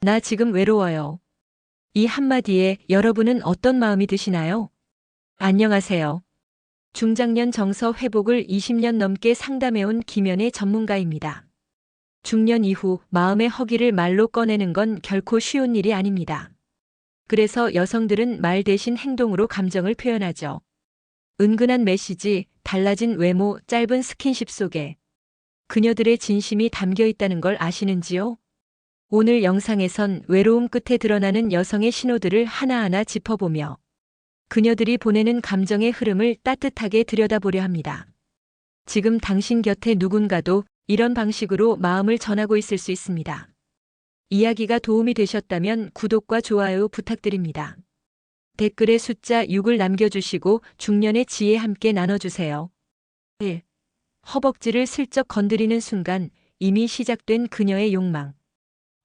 나 지금 외로워요. 이 한마디에 여러분은 어떤 마음이 드시나요? 안녕하세요. 중장년 정서 회복을 20년 넘게 상담해온 김연의 전문가입니다. 중년 이후 마음의 허기를 말로 꺼내는 건 결코 쉬운 일이 아닙니다. 그래서 여성들은 말 대신 행동으로 감정을 표현하죠. 은근한 메시지, 달라진 외모, 짧은 스킨십 속에 그녀들의 진심이 담겨 있다는 걸 아시는지요? 오늘 영상에선 외로움 끝에 드러나는 여성의 신호들을 하나하나 짚어보며 그녀들이 보내는 감정의 흐름을 따뜻하게 들여다보려 합니다. 지금 당신 곁에 누군가도 이런 방식으로 마음을 전하고 있을 수 있습니다. 이야기가 도움이 되셨다면 구독과 좋아요 부탁드립니다. 댓글에 숫자 6을 남겨주시고 중년의 지혜 함께 나눠주세요. 1. 허벅지를 슬쩍 건드리는 순간 이미 시작된 그녀의 욕망.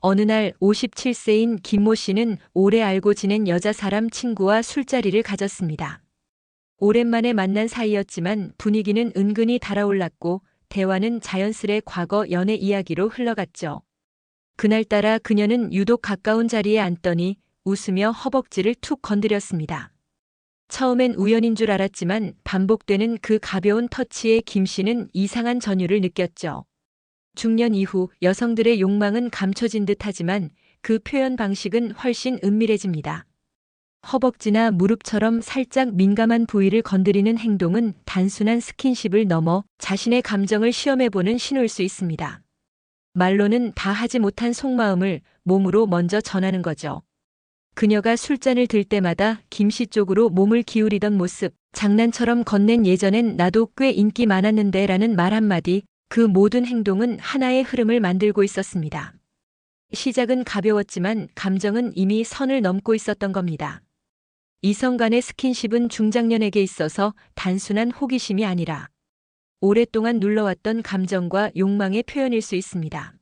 어느 날 57세인 김모 씨는 오래 알고 지낸 여자 사람 친구와 술자리를 가졌습니다. 오랜만에 만난 사이였지만 분위기는 은근히 달아올랐고 대화는 자연스레 과거 연애 이야기로 흘러갔죠. 그날따라 그녀는 유독 가까운 자리에 앉더니 웃으며 허벅지를 툭 건드렸습니다. 처음엔 우연인 줄 알았지만 반복되는 그 가벼운 터치에 김 씨는 이상한 전율을 느꼈죠. 중년 이후 여성들의 욕망은 감춰진 듯하지만 그 표현 방식은 훨씬 은밀해집니다. 허벅지나 무릎처럼 살짝 민감한 부위를 건드리는 행동은 단순한 스킨십을 넘어 자신의 감정을 시험해보는 신호일 수 있습니다. 말로는 다 하지 못한 속마음을 몸으로 먼저 전하는 거죠. 그녀가 술잔을 들 때마다 김씨 쪽으로 몸을 기울이던 모습, 장난처럼 건넨 예전엔 나도 꽤 인기 많았는데 라는 말 한마디, 그 모든 행동은 하나의 흐름을 만들고 있었습니다. 시작은 가벼웠지만 감정은 이미 선을 넘고 있었던 겁니다. 이성 간의 스킨십은 중장년에게 있어서 단순한 호기심이 아니라 오랫동안 눌러왔던 감정과 욕망의 표현일 수 있습니다.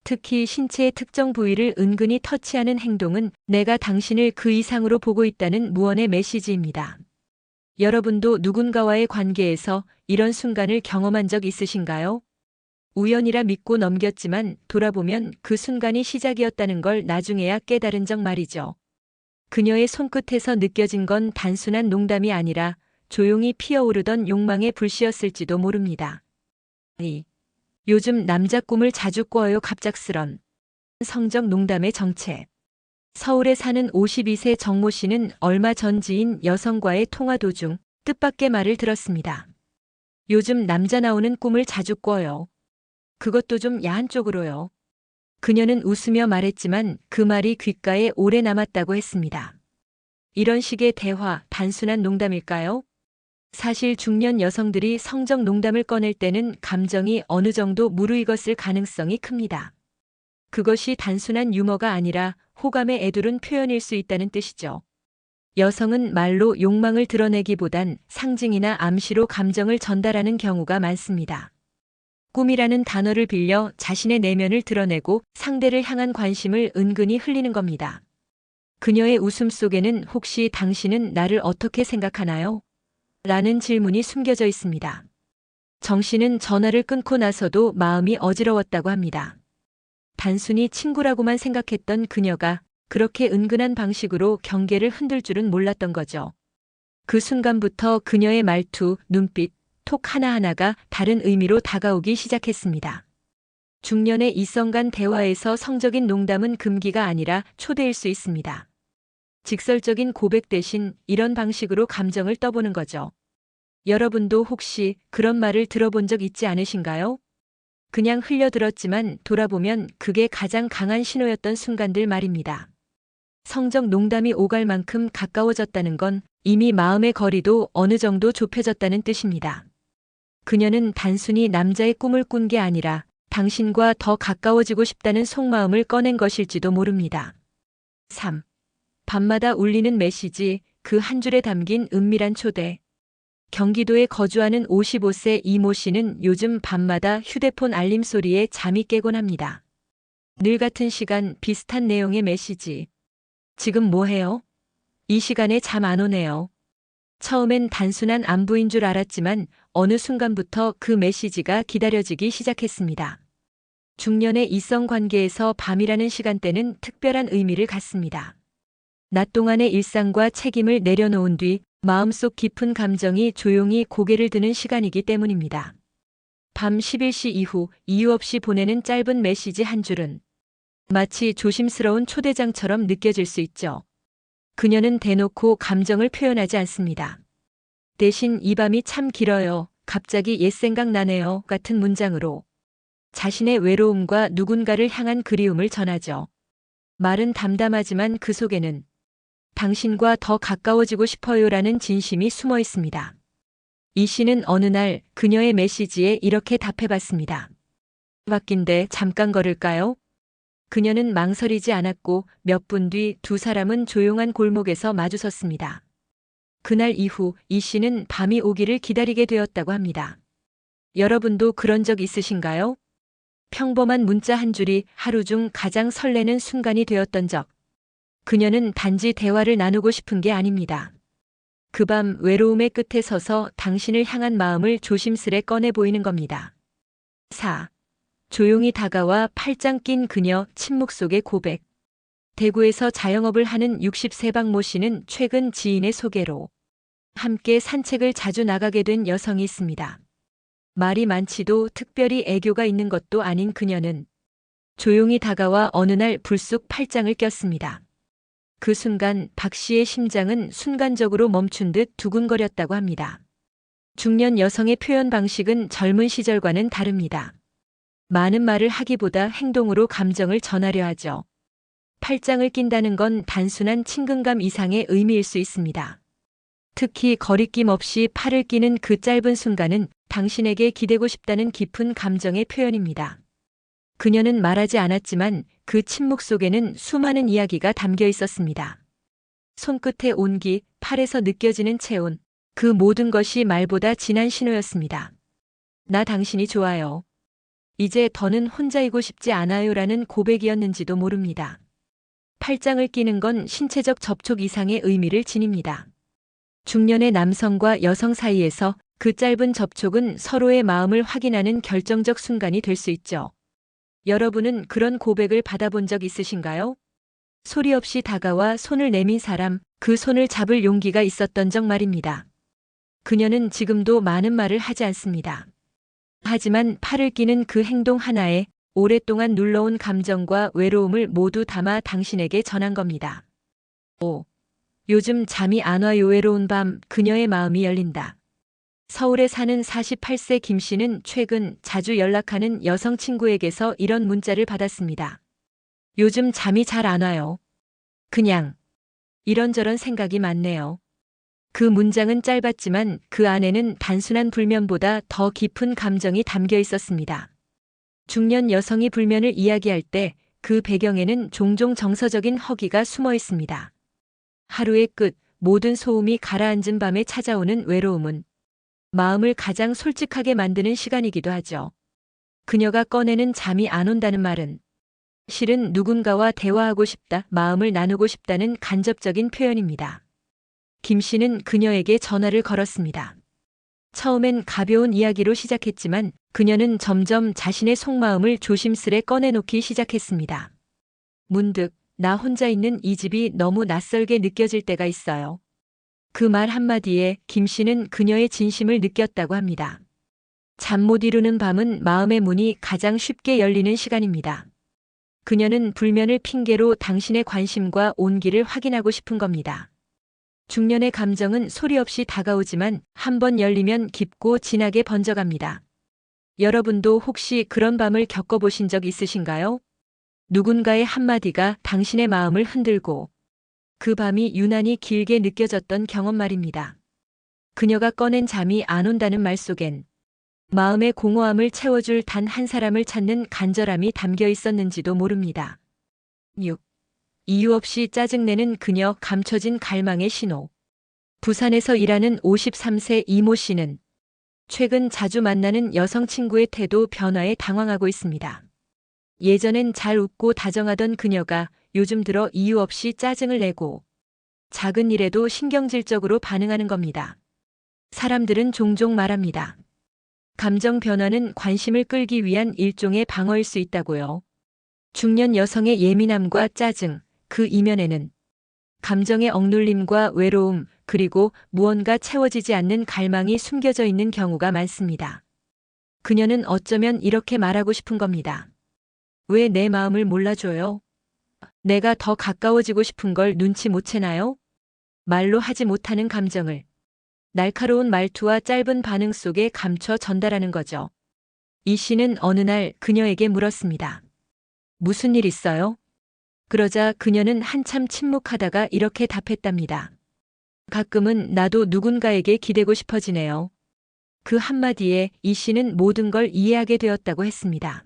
특히 신체의 특정 부위를 은근히 터치하는 행동은 내가 당신을 그 이상으로 보고 있다는 무언의 메시지입니다. 여러분도 누군가와의 관계에서 이런 순간을 경험한 적 있으신가요? 우연이라 믿고 넘겼지만 돌아보면 그 순간이 시작이었다는 걸 나중에야 깨달은 적 말이죠. 그녀의 손끝에서 느껴진 건 단순한 농담이 아니라 조용히 피어오르던 욕망의 불씨였을지도 모릅니다. 요즘 남자 꿈을 자주 꿔요. 갑작스런 성적 농담의 정체. 서울에 사는 52세 정모 씨는 얼마 전 지인 여성과의 통화 도중 뜻밖의 말을 들었습니다. 요즘 남자 나오는 꿈을 자주 꿔요. 그것도 좀 야한 쪽으로요. 그녀는 웃으며 말했지만 그 말이 귓가에 오래 남았다고 했습니다. 이런 식의 대화, 단순한 농담일까요? 사실 중년 여성들이 성적 농담을 꺼낼 때는 감정이 어느 정도 무르익었을 가능성이 큽니다. 그것이 단순한 유머가 아니라 호감의 애두른 표현일 수 있다는 뜻이죠. 여성은 말로 욕망을 드러내기보단 상징이나 암시로 감정을 전달하는 경우가 많습니다. 꿈이라는 단어를 빌려 자신의 내면을 드러내고 상대를 향한 관심을 은근히 흘리는 겁니다. 그녀의 웃음 속에는 혹시 당신은 나를 어떻게 생각하나요? 라는 질문이 숨겨져 있습니다. 정 씨는 전화를 끊고 나서도 마음이 어지러웠다고 합니다. 단순히 친구라고만 생각했던 그녀가 그렇게 은근한 방식으로 경계를 흔들 줄은 몰랐던 거죠. 그 순간부터 그녀의 말투, 눈빛, 톡 하나하나가 다른 의미로 다가오기 시작했습니다. 중년의 이성 간 대화에서 성적인 농담은 금기가 아니라 초대일 수 있습니다. 직설적인 고백 대신 이런 방식으로 감정을 떠보는 거죠. 여러분도 혹시 그런 말을 들어본 적 있지 않으신가요? 그냥 흘려들었지만 돌아보면 그게 가장 강한 신호였던 순간들 말입니다. 성적 농담이 오갈 만큼 가까워졌다는 건 이미 마음의 거리도 어느 정도 좁혀졌다는 뜻입니다. 그녀는 단순히 남자의 꿈을 꾼 게 아니라 당신과 더 가까워지고 싶다는 속마음을 꺼낸 것일지도 모릅니다. 3. 밤마다 울리는 메시지, 그 한 줄에 담긴 은밀한 초대. 경기도에 거주하는 55세 이모 씨는 요즘 밤마다 휴대폰 알림 소리에 잠이 깨곤 합니다. 늘 같은 시간 비슷한 내용의 메시지. 지금 뭐 해요? 이 시간에 잠 안 오네요. 처음엔 단순한 안부인 줄 알았지만 어느 순간부터 그 메시지가 기다려지기 시작했습니다. 중년의 이성 관계에서 밤이라는 시간대는 특별한 의미를 갖습니다. 낮 동안의 일상과 책임을 내려놓은 뒤 마음속 깊은 감정이 조용히 고개를 드는 시간이기 때문입니다. 밤 11시 이후 이유 없이 보내는 짧은 메시지 한 줄은 마치 조심스러운 초대장처럼 느껴질 수 있죠. 그녀는 대놓고 감정을 표현하지 않습니다. 대신 이 밤이 참 길어요. 갑자기 옛 생각 나네요. 같은 문장으로 자신의 외로움과 누군가를 향한 그리움을 전하죠. 말은 담담하지만 그 속에는 당신과 더 가까워지고 싶어요라는 진심이 숨어 있습니다. 이 씨는 어느 날 그녀의 메시지에 이렇게 답해봤습니다. 바뀐데 잠깐 걸을까요? 그녀는 망설이지 않았고 몇 분 뒤 두 사람은 조용한 골목에서 마주섰습니다. 그날 이후 이 씨는 밤이 오기를 기다리게 되었다고 합니다. 여러분도 그런 적 있으신가요? 평범한 문자 한 줄이 하루 중 가장 설레는 순간이 되었던 적. 그녀는 단지 대화를 나누고 싶은 게 아닙니다. 그 밤 외로움의 끝에 서서 당신을 향한 마음을 조심스레 꺼내 보이는 겁니다. 4. 조용히 다가와 팔짱 낀 그녀 침묵 속의 고백. 대구에서 자영업을 하는 60세 박모 씨는 최근 지인의 소개로 함께 산책을 자주 나가게 된 여성이 있습니다. 말이 많지도 특별히 애교가 있는 것도 아닌 그녀는 조용히 다가와 어느 날 불쑥 팔짱을 꼈습니다. 그 순간 박 씨의 심장은 순간적으로 멈춘 듯 두근거렸다고 합니다. 중년 여성의 표현 방식은 젊은 시절과는 다릅니다. 많은 말을 하기보다 행동으로 감정을 전하려 하죠. 팔짱을 낀다는 건 단순한 친근감 이상의 의미일 수 있습니다. 특히 거리낌 없이 팔을 끼는 그 짧은 순간은 당신에게 기대고 싶다는 깊은 감정의 표현입니다. 그녀는 말하지 않았지만 그 침묵 속에는 수많은 이야기가 담겨 있었습니다. 손끝의 온기, 팔에서 느껴지는 체온, 그 모든 것이 말보다 진한 신호였습니다. 나 당신이 좋아요. 이제 더는 혼자이고 싶지 않아요라는 고백이었는지도 모릅니다. 팔짱을 끼는 건 신체적 접촉 이상의 의미를 지닙니다. 중년의 남성과 여성 사이에서 그 짧은 접촉은 서로의 마음을 확인하는 결정적 순간이 될 수 있죠. 여러분은 그런 고백을 받아본 적 있으신가요? 소리 없이 다가와 손을 내민 사람, 그 손을 잡을 용기가 있었던 적 말입니다. 그녀는 지금도 많은 말을 하지 않습니다. 하지만 팔을 끼는 그 행동 하나에 오랫동안 눌러온 감정과 외로움을 모두 담아 당신에게 전한 겁니다. 5. 요즘 잠이 안 와요. 외로운 밤, 그녀의 마음이 열린다. 서울에 사는 48세 김 씨는 최근 자주 연락하는 여성 친구에게서 이런 문자를 받았습니다. 요즘 잠이 잘 안 와요. 그냥 이런저런 생각이 많네요. 그 문장은 짧았지만 그 안에는 단순한 불면보다 더 깊은 감정이 담겨 있었습니다. 중년 여성이 불면을 이야기할 때 그 배경에는 종종 정서적인 허기가 숨어 있습니다. 하루의 끝, 모든 소음이 가라앉은 밤에 찾아오는 외로움은 마음을 가장 솔직하게 만드는 시간이기도 하죠. 그녀가 꺼내는 잠이 안 온다는 말은 실은 누군가와 대화하고 싶다, 마음을 나누고 싶다는 간접적인 표현입니다. 김 씨는 그녀에게 전화를 걸었습니다. 처음엔 가벼운 이야기로 시작했지만 그녀는 점점 자신의 속마음을 조심스레 꺼내놓기 시작했습니다. 문득 나 혼자 있는 이 집이 너무 낯설게 느껴질 때가 있어요. 그 말 한마디에 김 씨는 그녀의 진심을 느꼈다고 합니다. 잠 못 이루는 밤은 마음의 문이 가장 쉽게 열리는 시간입니다. 그녀는 불면을 핑계로 당신의 관심과 온기를 확인하고 싶은 겁니다. 중년의 감정은 소리 없이 다가오지만 한번 열리면 깊고 진하게 번져갑니다. 여러분도 혹시 그런 밤을 겪어보신 적 있으신가요? 누군가의 한마디가 당신의 마음을 흔들고 그 밤이 유난히 길게 느껴졌던 경험 말입니다. 그녀가 꺼낸 잠이 안 온다는 말 속엔 마음의 공허함을 채워줄 단 한 사람을 찾는 간절함이 담겨 있었는지도 모릅니다. 6. 이유 없이 짜증내는 그녀, 감춰진 갈망의 신호. 부산에서 일하는 53세 이모 씨는 최근 자주 만나는 여성 친구의 태도 변화에 당황하고 있습니다. 예전엔 잘 웃고 다정하던 그녀가 요즘 들어 이유 없이 짜증을 내고 작은 일에도 신경질적으로 반응하는 겁니다. 사람들은 종종 말합니다. 감정 변화는 관심을 끌기 위한 일종의 방어일 수 있다고요. 중년 여성의 예민함과 짜증, 그 이면에는 감정의 억눌림과 외로움, 그리고 무언가 채워지지 않는 갈망이 숨겨져 있는 경우가 많습니다. 그녀는 어쩌면 이렇게 말하고 싶은 겁니다. 왜 내 마음을 몰라줘요? 내가 더 가까워지고 싶은 걸 눈치 못 채나요? 말로 하지 못하는 감정을 날카로운 말투와 짧은 반응 속에 감춰 전달하는 거죠. 이 씨는 어느 날 그녀에게 물었습니다. 무슨 일 있어요? 그러자 그녀는 한참 침묵하다가 이렇게 답했답니다. 가끔은 나도 누군가에게 기대고 싶어지네요. 그 한마디에 이 씨는 모든 걸 이해하게 되었다고 했습니다.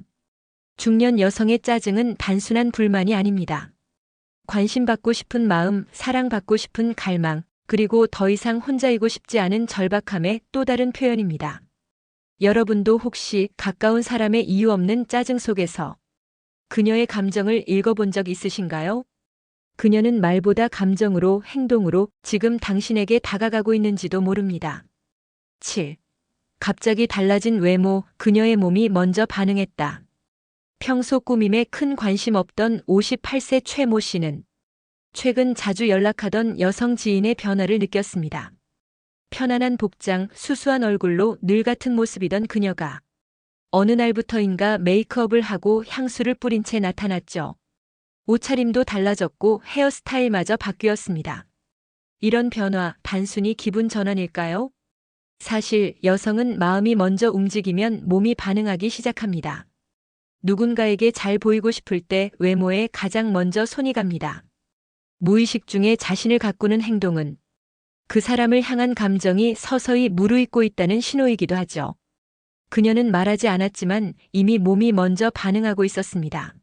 중년 여성의 짜증은 단순한 불만이 아닙니다. 관심받고 싶은 마음, 사랑받고 싶은 갈망, 그리고 더 이상 혼자이고 싶지 않은 절박함의 또 다른 표현입니다. 여러분도 혹시 가까운 사람의 이유 없는 짜증 속에서 그녀의 감정을 읽어본 적 있으신가요? 그녀는 말보다 감정으로, 행동으로 지금 당신에게 다가가고 있는지도 모릅니다. 7. 갑자기 달라진 외모, 그녀의 몸이 먼저 반응했다. 평소 꾸밈에 큰 관심 없던 58세 최 모 씨는 최근 자주 연락하던 여성 지인의 변화를 느꼈습니다. 편안한 복장, 수수한 얼굴로 늘 같은 모습이던 그녀가 어느 날부터인가 메이크업을 하고 향수를 뿌린 채 나타났죠. 옷차림도 달라졌고 헤어스타일마저 바뀌었습니다. 이런 변화, 단순히 기분 전환일까요? 사실 여성은 마음이 먼저 움직이면 몸이 반응하기 시작합니다. 누군가에게 잘 보이고 싶을 때 외모에 가장 먼저 손이 갑니다. 무의식 중에 자신을 가꾸는 행동은 그 사람을 향한 감정이 서서히 무르익고 있다는 신호이기도 하죠. 그녀는 말하지 않았지만 이미 몸이 먼저 반응하고 있었습니다.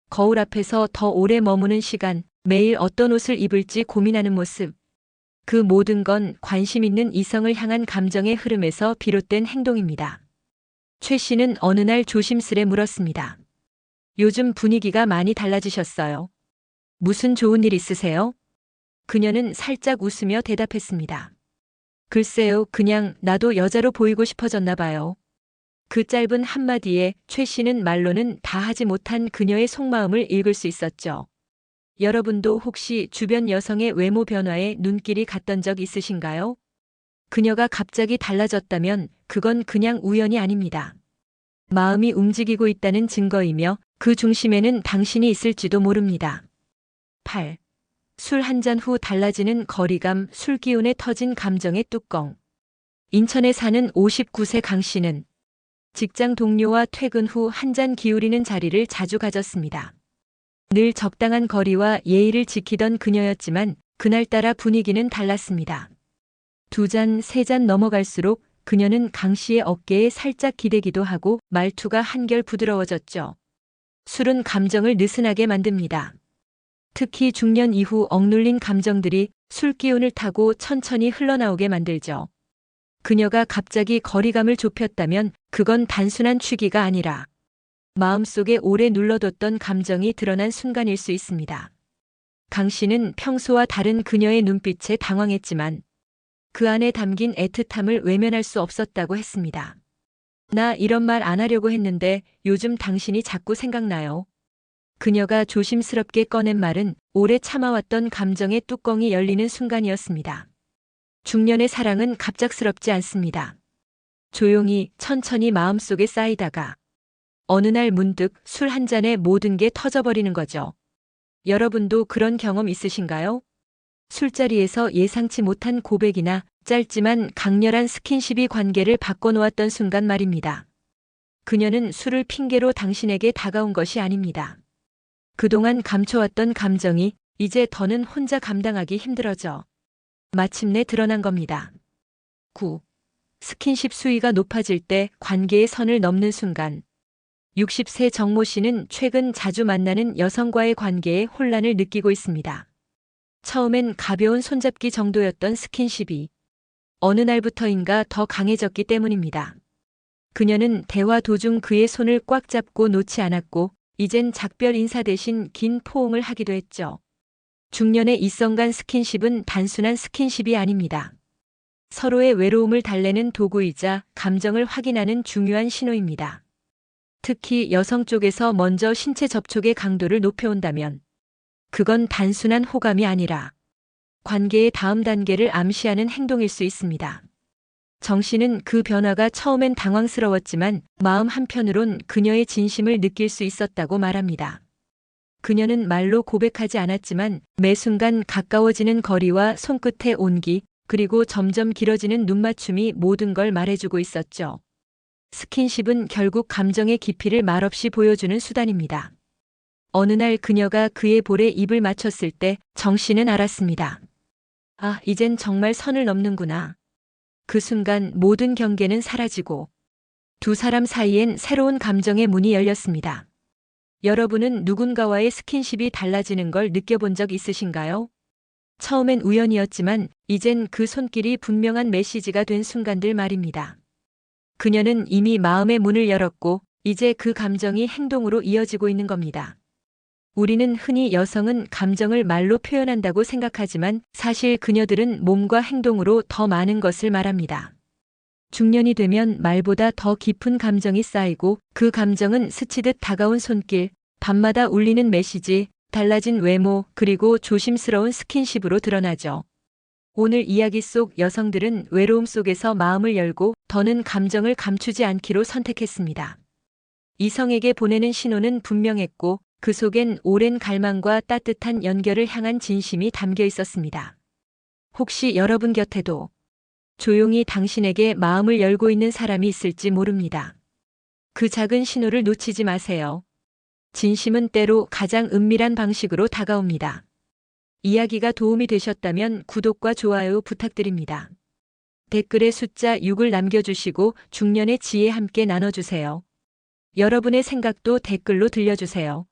거울 앞에서 더 오래 머무는 시간, 매일 어떤 옷을 입을지 고민하는 모습. 그 모든 건 관심 있는 이성을 향한 감정의 흐름에서 비롯된 행동입니다. 최 씨는 어느 날 조심스레 물었습니다. 요즘 분위기가 많이 달라지셨어요. 무슨 좋은 일 있으세요? 그녀는 살짝 웃으며 대답했습니다. 글쎄요, 그냥 나도 여자로 보이고 싶어졌나 봐요. 그 짧은 한마디에 최 씨는 말로는 다 하지 못한 그녀의 속마음을 읽을 수 있었죠. 여러분도 혹시 주변 여성의 외모 변화에 눈길이 갔던 적 있으신가요? 그녀가 갑자기 달라졌다면 그건 그냥 우연이 아닙니다. 마음이 움직이고 있다는 증거이며 그 중심에는 당신이 있을지도 모릅니다. 8. 술 한 잔 후 달라지는 거리감, 술 기운에 터진 감정의 뚜껑. 인천에 사는 59세 강 씨는 직장 동료와 퇴근 후 한 잔 기울이는 자리를 자주 가졌습니다. 늘 적당한 거리와 예의를 지키던 그녀였지만 그날따라 분위기는 달랐습니다. 2잔, 3잔 넘어갈수록 그녀는 강 씨의 어깨에 살짝 기대기도 하고 말투가 한결 부드러워졌죠. 술은 감정을 느슨하게 만듭니다. 특히 중년 이후 억눌린 감정들이 술 기운을 타고 천천히 흘러나오게 만들죠. 그녀가 갑자기 거리감을 좁혔다면 그건 단순한 취기가 아니라 마음속에 오래 눌러뒀던 감정이 드러난 순간일 수 있습니다. 강 씨는 평소와 다른 그녀의 눈빛에 당황했지만 그 안에 담긴 애틋함을 외면할 수 없었다고 했습니다. 나 이런 말 안 하려고 했는데 요즘 당신이 자꾸 생각나요. 그녀가 조심스럽게 꺼낸 말은 오래 참아왔던 감정의 뚜껑이 열리는 순간이었습니다. 중년의 사랑은 갑작스럽지 않습니다. 조용히 천천히 마음속에 쌓이다가 어느 날 문득 술 한 잔에 모든 게 터져버리는 거죠. 여러분도 그런 경험 있으신가요? 술자리에서 예상치 못한 고백이나 짧지만 강렬한 스킨십이 관계를 바꿔놓았던 순간 말입니다. 그녀는 술을 핑계로 당신에게 다가온 것이 아닙니다. 그동안 감춰왔던 감정이 이제 더는 혼자 감당하기 힘들어져 마침내 드러난 겁니다. 9. 스킨십 수위가 높아질 때 관계의 선을 넘는 순간. 60세 정모 씨는 최근 자주 만나는 여성과의 관계에 혼란을 느끼고 있습니다. 처음엔 가벼운 손잡기 정도였던 스킨십이 어느 날부터인가 더 강해졌기 때문입니다. 그녀는 대화 도중 그의 손을 꽉 잡고 놓지 않았고 이젠 작별 인사 대신 긴 포옹을 하기도 했죠. 중년의 이성 간 스킨십은 단순한 스킨십이 아닙니다. 서로의 외로움을 달래는 도구이자 감정을 확인하는 중요한 신호입니다. 특히 여성 쪽에서 먼저 신체 접촉의 강도를 높여온다면 그건 단순한 호감이 아니라 관계의 다음 단계를 암시하는 행동일 수 있습니다. 정 씨는 그 변화가 처음엔 당황스러웠지만 마음 한편으론 그녀의 진심을 느낄 수 있었다고 말합니다. 그녀는 말로 고백하지 않았지만 매 순간 가까워지는 거리와 손끝의 온기, 그리고 점점 길어지는 눈맞춤이 모든 걸 말해주고 있었죠. 스킨십은 결국 감정의 깊이를 말없이 보여주는 수단입니다. 어느 날 그녀가 그의 볼에 입을 맞췄을 때 정 씨는 알았습니다. 아, 이젠 정말 선을 넘는구나. 그 순간 모든 경계는 사라지고 두 사람 사이엔 새로운 감정의 문이 열렸습니다. 여러분은 누군가와의 스킨십이 달라지는 걸 느껴본 적 있으신가요? 처음엔 우연이었지만 이젠 그 손길이 분명한 메시지가 된 순간들 말입니다. 그녀는 이미 마음의 문을 열었고 이제 그 감정이 행동으로 이어지고 있는 겁니다. 우리는 흔히 여성은 감정을 말로 표현한다고 생각하지만 사실 그녀들은 몸과 행동으로 더 많은 것을 말합니다. 중년이 되면 말보다 더 깊은 감정이 쌓이고 그 감정은 스치듯 다가온 손길, 밤마다 울리는 메시지, 달라진 외모, 그리고 조심스러운 스킨십으로 드러나죠. 오늘 이야기 속 여성들은 외로움 속에서 마음을 열고 더는 감정을 감추지 않기로 선택했습니다. 이성에게 보내는 신호는 분명했고 그 속엔 오랜 갈망과 따뜻한 연결을 향한 진심이 담겨 있었습니다. 혹시 여러분 곁에도 조용히 당신에게 마음을 열고 있는 사람이 있을지 모릅니다. 그 작은 신호를 놓치지 마세요. 진심은 때로 가장 은밀한 방식으로 다가옵니다. 이야기가 도움이 되셨다면 구독과 좋아요 부탁드립니다. 댓글에 숫자 6을 남겨주시고 중년의 지혜 함께 나눠주세요. 여러분의 생각도 댓글로 들려주세요.